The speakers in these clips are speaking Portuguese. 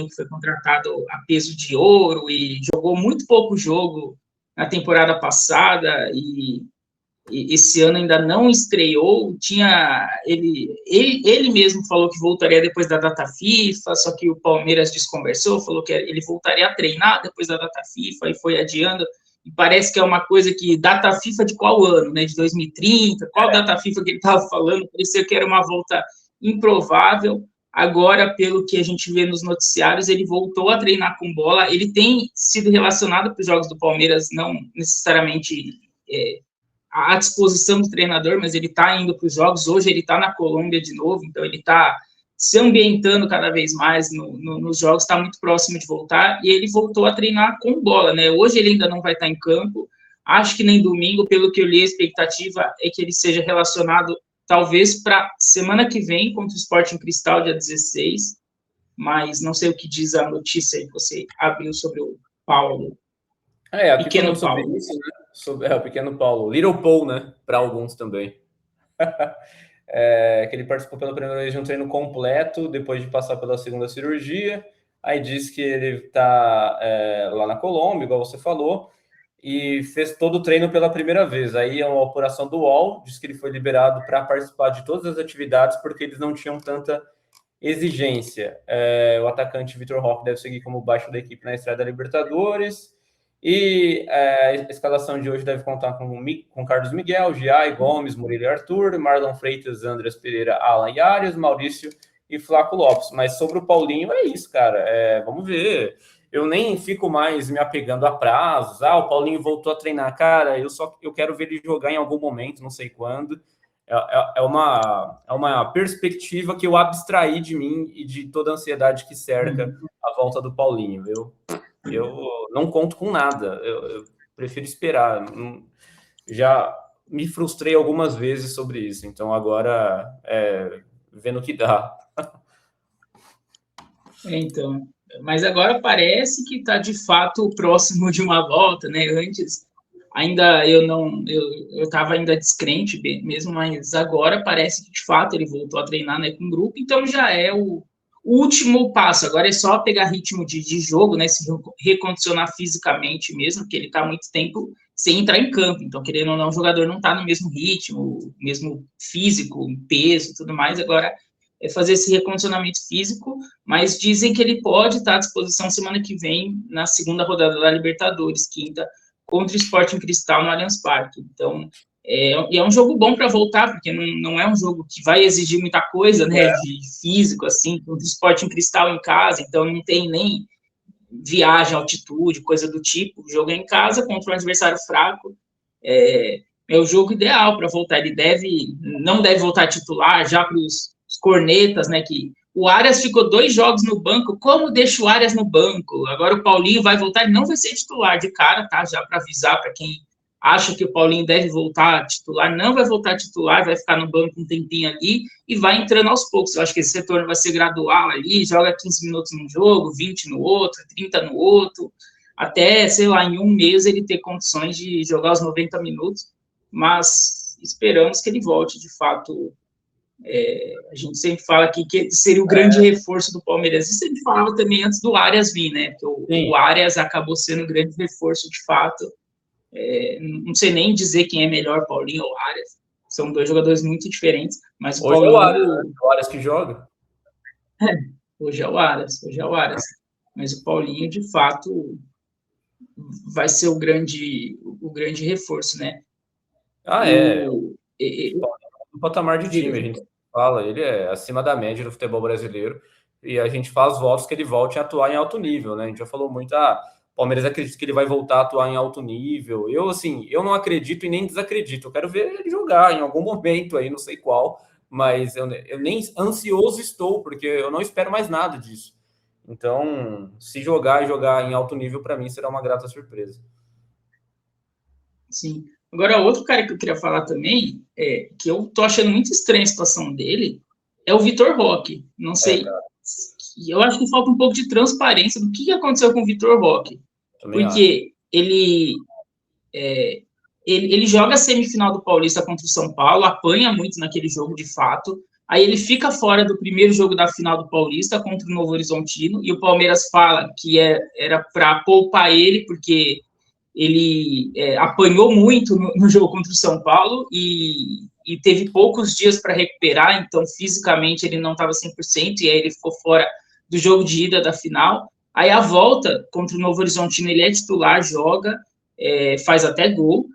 que foi contratado a peso de ouro e jogou muito pouco jogo na temporada passada e esse ano ainda não estreou. Ele mesmo falou que voltaria depois da data FIFA, só que o Palmeiras desconversou, falou que ele voltaria a treinar depois da data FIFA e foi adiando. E parece que é uma coisa que data FIFA de qual ano, né? De 2030, qual data FIFA que ele estava falando? Parecia que era uma volta improvável. Agora, pelo que a gente vê nos noticiários, ele voltou a treinar com bola. Ele tem sido relacionado para os jogos do Palmeiras, não necessariamente à disposição do treinador, mas ele está indo para os jogos. Hoje ele está na Colômbia de novo, então ele está se ambientando cada vez mais nos jogos, está muito próximo de voltar, e ele voltou a treinar com bola, né? Hoje ele ainda não vai estar em campo, acho que nem domingo, pelo que eu li, a expectativa é que ele seja relacionado talvez para semana que vem, contra o Sporting Cristal, dia 16, mas não sei o que diz a notícia aí que você abriu sobre o Paulo. Pequeno Paulo. Sobre isso, né? Sobre o pequeno Paulo. Little Paul, né? Para alguns também. Que ele participou pela primeira vez de um treino completo, depois de passar pela segunda cirurgia. Aí diz que ele está lá na Colômbia, igual você falou, e fez todo o treino pela primeira vez. Aí é uma apuração do UOL, diz que ele foi liberado para participar de todas as atividades, porque eles não tinham tanta exigência. O atacante Vitor Roque deve seguir como baixo da equipe na estreia da Libertadores. E a escalação de hoje deve contar com Carlos Miguel, Giai, Gomes, Murilo e Arthur, Marlon Freitas, Andreas Pereira, Alan e Arias, Maurício e Flaco Lopes. Mas sobre o Paulinho é isso, cara. Vamos ver. Eu nem fico mais me apegando a prazos. O Paulinho voltou a treinar. Cara, eu quero ver ele jogar em algum momento, não sei quando. É uma perspectiva que eu abstraí de mim e de toda a ansiedade que cerca a volta do Paulinho, viu? Eu não conto com nada, eu prefiro esperar. Já me frustrei algumas vezes sobre isso, então agora vendo o que dá. Então, mas agora parece que está de fato próximo de uma volta, né? Antes ainda eu estava ainda descrente mesmo, mas agora parece que de fato ele voltou a treinar, né, com o grupo, então já é o último passo. Agora é só pegar ritmo de jogo, né, se recondicionar fisicamente mesmo, porque ele está há muito tempo sem entrar em campo, então querendo ou não, o jogador não está no mesmo ritmo, mesmo físico, peso e tudo mais. Agora é fazer esse recondicionamento físico, mas dizem que ele pode estar à disposição semana que vem, na segunda rodada da Libertadores, quinta, contra o Sporting Cristal no Allianz Parque. Então, é um jogo bom para voltar, porque não é um jogo que vai exigir muita coisa, né, de físico, assim, contra o Sporting Cristal em casa, então não tem nem viagem, altitude, coisa do tipo. O jogo é em casa contra um adversário fraco. É o jogo ideal para voltar. Ele não deve voltar titular já para os cornetas, né, que o Arias ficou 2 jogos no banco. Como deixa o Arias no banco? Agora o Paulinho vai voltar, ele não vai ser titular de cara, tá? Já para avisar para quem acha que o Paulinho deve voltar titular, não vai voltar titular, vai ficar no banco um tempinho ali e vai entrando aos poucos. Eu acho que esse retorno vai ser gradual ali, joga 15 minutos num jogo, 20 no outro, 30 no outro, até, sei lá, em um mês ele ter condições de jogar os 90 minutos, mas esperamos que ele volte de fato. A gente sempre fala aqui que seria o grande reforço do Palmeiras. Isso a gente falava também antes do Arias vir, né? Porque o Arias acabou sendo o grande reforço de fato. Não sei nem dizer quem é melhor, Paulinho ou Arias. São 2 jogadores muito diferentes, mas hoje Paulinho... é o Arias que joga. Hoje é o Arias. Mas o Paulinho, de fato, vai ser o grande reforço, né? O patamar de time, a gente fala, ele é acima da média do futebol brasileiro, e a gente faz votos que ele volte a atuar em alto nível, né? A gente já falou muito, Palmeiras acredita que ele vai voltar a atuar em alto nível. Eu não acredito e nem desacredito. Eu quero ver ele jogar em algum momento aí, não sei qual, mas eu nem ansioso estou, porque eu não espero mais nada disso. Então, se jogar em alto nível, para mim, será uma grata surpresa. Sim. Agora, outro cara que eu queria falar também, que eu tô achando muito estranha a situação dele, é o Vitor Roque. Não sei, eu acho que falta um pouco de transparência do que aconteceu com o Vitor Roque. Porque ele joga a semifinal do Paulista contra o São Paulo, apanha muito naquele jogo, de fato, Aí ele fica fora do primeiro jogo da final do Paulista contra o Novo Horizontino, e o Palmeiras fala que era para poupar ele, porque ele apanhou muito no jogo contra o São Paulo e teve poucos dias para recuperar, então fisicamente ele não estava 100%, e aí ele ficou fora do jogo de ida da final. Aí a volta contra o Novo Horizontino, ele é titular, joga, faz até gol,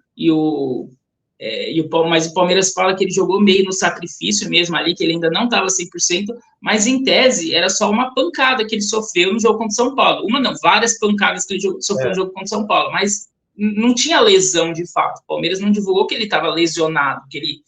mas o Palmeiras fala que ele jogou meio no sacrifício mesmo ali, que ele ainda não estava 100%, mas em tese era só uma pancada que ele sofreu no jogo contra o São Paulo. Uma não, várias pancadas que ele sofreu no jogo contra o São Paulo, mas não tinha lesão de fato. O Palmeiras não divulgou que ele estava lesionado, que ele,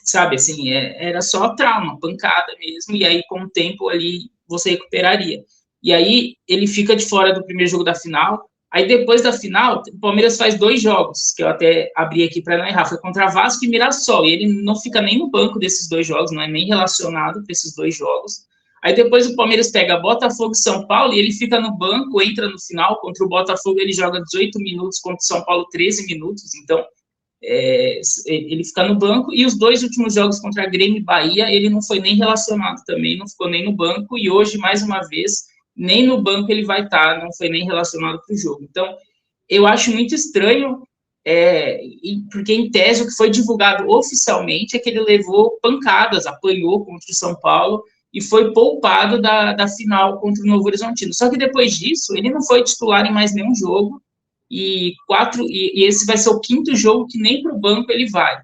sabe, assim, era só trauma, pancada mesmo, e aí com o tempo ali você recuperaria. E aí ele fica de fora do primeiro jogo da final. Aí depois da final, o Palmeiras faz 2 jogos, que eu até abri aqui para não errar, foi contra Vasco e Mirassol, e ele não fica nem no banco desses 2 jogos, não é nem relacionado para esses 2 jogos. Aí depois o Palmeiras pega Botafogo e São Paulo, e ele fica no banco, entra no final, contra o Botafogo ele joga 18 minutos, contra o São Paulo 13 minutos, então ele fica no banco, e os 2 últimos jogos contra a Grêmio e Bahia, ele não foi nem relacionado também, não ficou nem no banco, e hoje, mais uma vez, nem no banco ele vai estar, não foi nem relacionado para o jogo. Então, eu acho muito estranho, porque em tese o que foi divulgado oficialmente é que ele levou pancadas, apanhou contra o São Paulo e foi poupado da final contra o Novo Horizontino. Só que depois disso, ele não foi titular em mais nenhum jogo, e esse vai ser o 5º jogo que nem para o banco ele vai.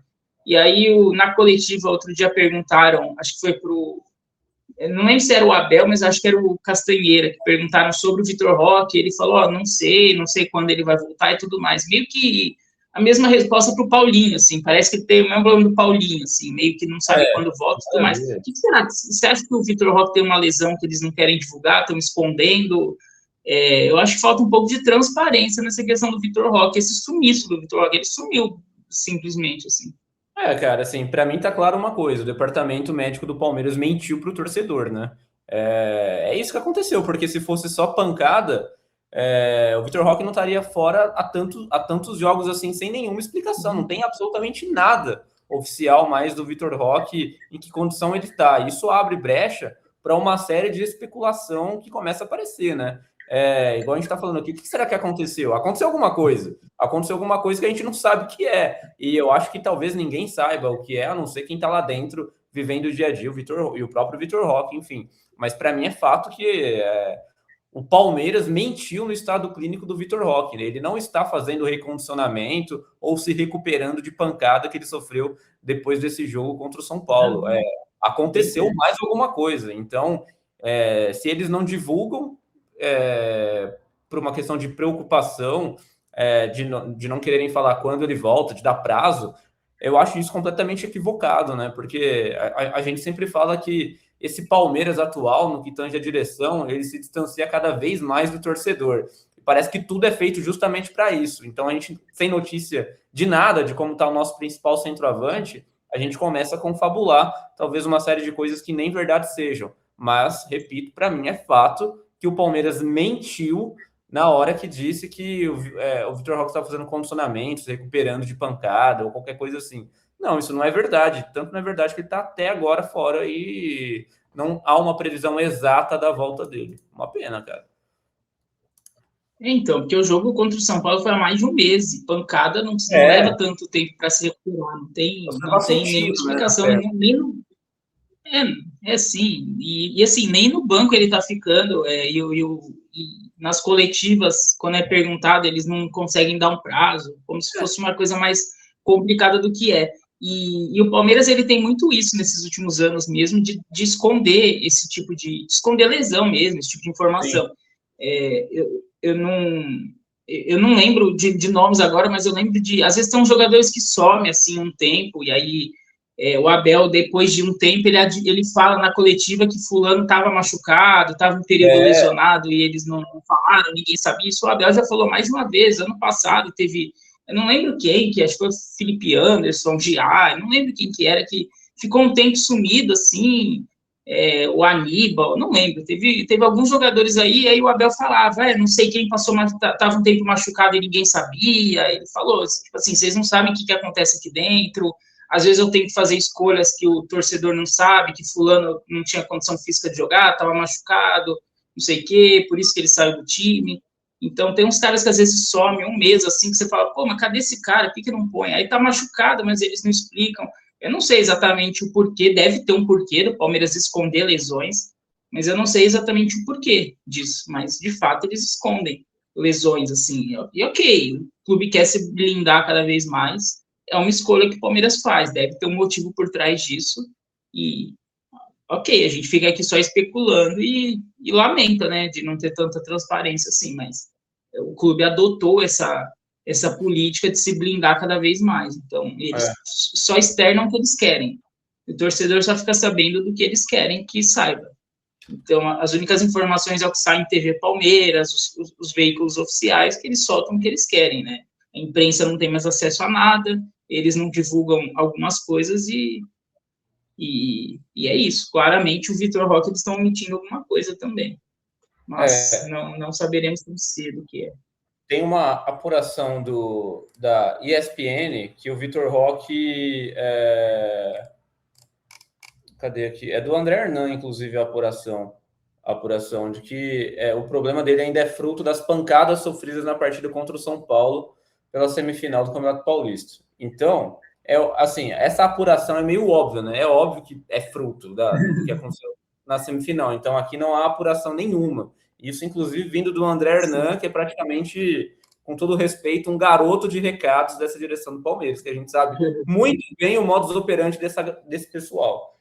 E aí, na coletiva, outro dia perguntaram, acho que foi para o, não lembro se era o Abel, mas acho que era o Castanheira, que perguntaram sobre o Vitor Roque, ele falou, não sei quando ele vai voltar e tudo mais. Meio que a mesma resposta para o Paulinho, assim, parece que tem o mesmo problema do Paulinho, assim, meio que não sabe quando volta e tudo mais. O que será? Você acha que o Vitor Roque tem uma lesão que eles não querem divulgar, estão escondendo? Eu acho que falta um pouco de transparência nessa questão do Vitor Roque, esse sumiço do Vitor Roque, ele sumiu simplesmente, assim. Cara, assim, para mim tá claro uma coisa, o departamento médico do Palmeiras mentiu pro torcedor, né? É isso que aconteceu, porque se fosse só pancada, o Vitor Roque não estaria fora há tantos jogos assim, sem nenhuma explicação, não tem absolutamente nada oficial mais do Vitor Roque, em que condição ele está. Isso abre brecha para uma série de especulação que começa a aparecer, né? Igual a gente está falando aqui, o que será que aconteceu? Aconteceu alguma coisa que a gente não sabe o que é, e eu acho que talvez ninguém saiba o que é, a não ser quem está lá dentro, vivendo o dia a dia, o próprio Vitor Roque, enfim. Mas para mim é fato que o Palmeiras mentiu no estado clínico do Vitor Roque, né? Ele não está fazendo recondicionamento ou se recuperando de pancada que ele sofreu depois desse jogo contra o São Paulo. Aconteceu mais alguma coisa, então se eles não divulgam por uma questão de preocupação, de não quererem falar quando ele volta, de dar prazo, eu acho isso completamente equivocado, né? Porque a gente sempre fala que esse Palmeiras atual, no que tange a direção, ele se distancia cada vez mais do torcedor. Parece que tudo é feito justamente para isso. Então, a gente, sem notícia de nada, de como está o nosso principal centroavante, a gente começa a confabular talvez uma série de coisas que nem verdade sejam. Mas, repito, para mim é fato que o Palmeiras mentiu na hora que disse que o Vitor Roque estava fazendo condicionamentos, recuperando de pancada ou qualquer coisa assim. Não, isso não é verdade. Tanto não é verdade que ele está até agora fora e não há uma previsão exata da volta dele. Uma pena, cara. Então, porque o jogo contra o São Paulo foi há mais de um mês, e pancada não leva tanto tempo para se recuperar, não tem nenhuma explicação, né? Sim, e assim, nem no banco ele tá ficando, e nas coletivas, quando é perguntado, eles não conseguem dar um prazo, como se fosse uma coisa mais complicada do que é. E o Palmeiras, ele tem muito isso nesses últimos anos mesmo, de esconder esse tipo de esconder lesão mesmo, esse tipo de informação. Eu não lembro de nomes agora, mas eu lembro às vezes tem uns jogadores que somem assim um tempo, e aí o Abel, depois de um tempo, ele fala na coletiva que fulano estava machucado, estava em período lesionado, e eles não falaram, ninguém sabia isso. O Abel já falou mais de uma vez, ano passado teve, eu não lembro quem, que acho que foi o Felipe Anderson, Giá, não lembro quem que era, que ficou um tempo sumido, assim, o Aníbal, não lembro, teve alguns jogadores aí o Abel falava, não sei quem passou, mas estava um tempo machucado e ninguém sabia, ele falou, tipo assim, vocês não sabem o que acontece aqui dentro. às vezes eu tenho que fazer escolhas que o torcedor não sabe, que fulano não tinha condição física de jogar, estava machucado, não sei o quê, por isso que ele saiu do time. Então, tem uns caras que às vezes somem um mês, assim, que você fala, pô, mas cadê esse cara? Por que não põe? Aí tá machucado, mas eles não explicam. Eu não sei exatamente o porquê, deve ter um porquê do Palmeiras esconder lesões, mas eu não sei exatamente o porquê disso, mas de fato eles escondem lesões, assim. E ok, o clube quer se blindar cada vez mais, é uma escolha que o Palmeiras faz, deve ter um motivo por trás disso, e ok, a gente fica aqui só especulando e lamenta, né, de não ter tanta transparência assim, mas o clube adotou essa política de se blindar cada vez mais, então eles só externam o que eles querem, o torcedor só fica sabendo do que eles querem que saiba. Então, as únicas informações é o que sai em TV Palmeiras, os veículos oficiais, que eles soltam o que eles querem, né? A imprensa não tem mais acesso a nada, eles não divulgam algumas coisas e é isso. Claramente, o Vitor Roque, eles estão omitindo alguma coisa também. Mas não saberemos tão cedo o que é. Tem uma apuração da ESPN que o Vitor Roque... Cadê aqui? É do André Hernan, inclusive, a apuração de que o problema dele ainda é fruto das pancadas sofridas na partida contra o São Paulo pela semifinal do Campeonato Paulista. Então, assim, essa apuração é meio óbvia, né? É óbvio que é fruto do que aconteceu na semifinal. Então, aqui não há apuração nenhuma. Isso, inclusive, vindo do André Hernan, que é praticamente, com todo respeito, um garoto de recados dessa direção do Palmeiras, que a gente sabe muito bem o modus operandi desse pessoal.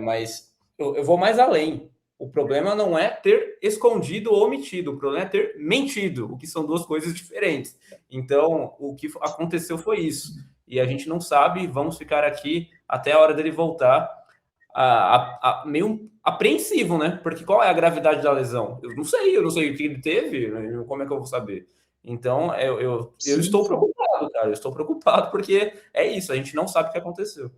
Mas eu vou mais além. O problema não é ter escondido ou omitido, o problema é ter mentido, o que são duas coisas diferentes. Então, o que aconteceu foi isso. E a gente não sabe, vamos ficar aqui até a hora dele voltar, meio apreensivo, né? Porque qual é a gravidade da lesão? Eu não sei o que ele teve, como é que eu vou saber? Então, eu estou preocupado, cara, eu estou preocupado porque é isso, a gente não sabe o que aconteceu.